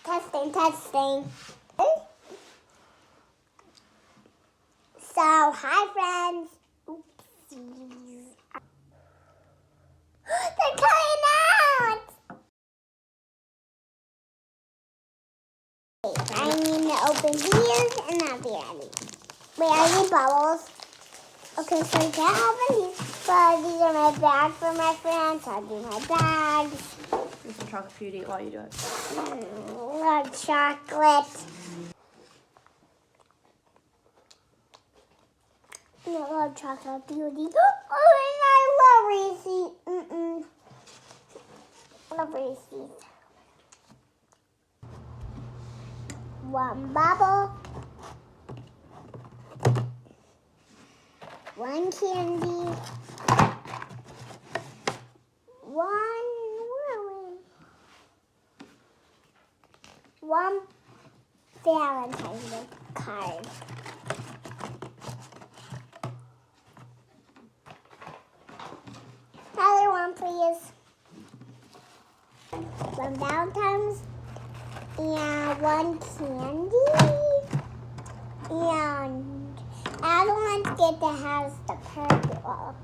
Testing, testing. So, hi friends. Oopsies. They're coming out! I need to open these and I'll be ready. Wait, I need bubbles. Okay, so I can't open these, but these are my bags for my friends. I'll do my bags. There's some chocolate for you to eat while you do it. Love chocolate. I love chocolate beauty. Oh, and I love Reese's. Love Reese's. One bubble. One candy. One Valentine's Day card. Another one, please. One Valentine's and one candy. And I don't want to get the house the purple.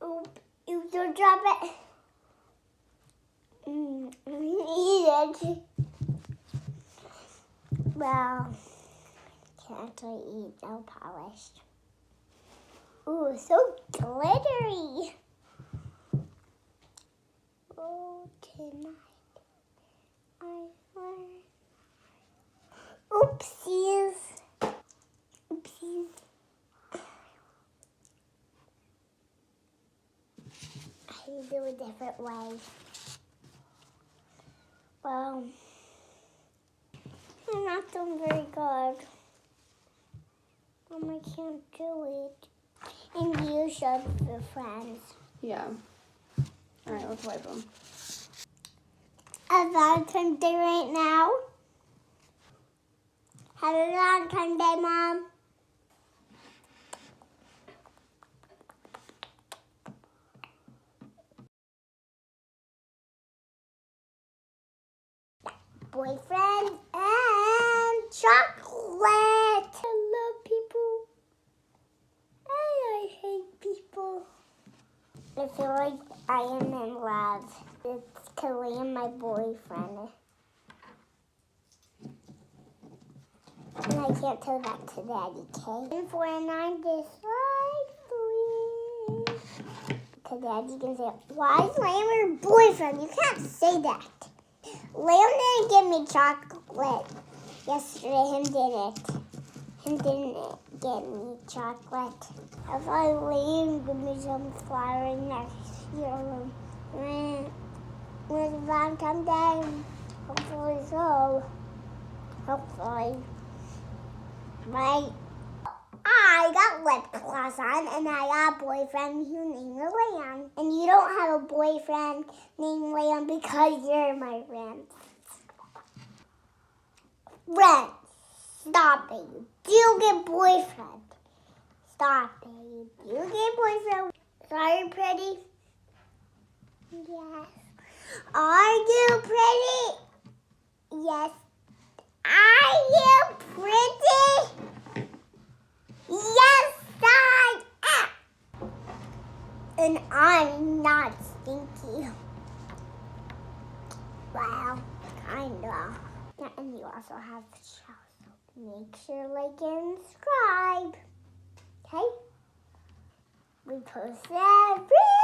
Oop, you don't drop it. Eat it. Well, can't actually eat no polished. Ooh, so glittery. Oh, tonight I learn. Oopsies. Oopsies. I do a different way. Well, I'm not doing very good. I can't do it. And you should for friends. Yeah. All right, let's wipe them. A Valentine's Day right now. Happy Valentine's Day, Mom. Boyfriend and chocolate. I love people. And I hate people. I feel like I am in love. It's Kelly and my boyfriend. And I can't tell that to Daddy, okay? And 49 dislike, please. Because Daddy can say, why is Liam your boyfriend? You can't say that. Liam didn't give me chocolate yesterday. Him didn't give me chocolate. I thought Liam give me some flower next year. When Valentine's Day. Hopefully so. Hopefully. Right? I got lip gloss on and I got a boyfriend who named Liam. And you don't have a boyfriend named Liam because you're my friend. Friend, stop it. You do get boyfriend. Stop it. You do get boyfriend. Sorry, pretty? Yes. Are you pretty? Yes. Are you pretty? Yes, I am. And I'm not stinky. Well, kinda. And you also have the show. So make sure to like and subscribe. Okay? We post every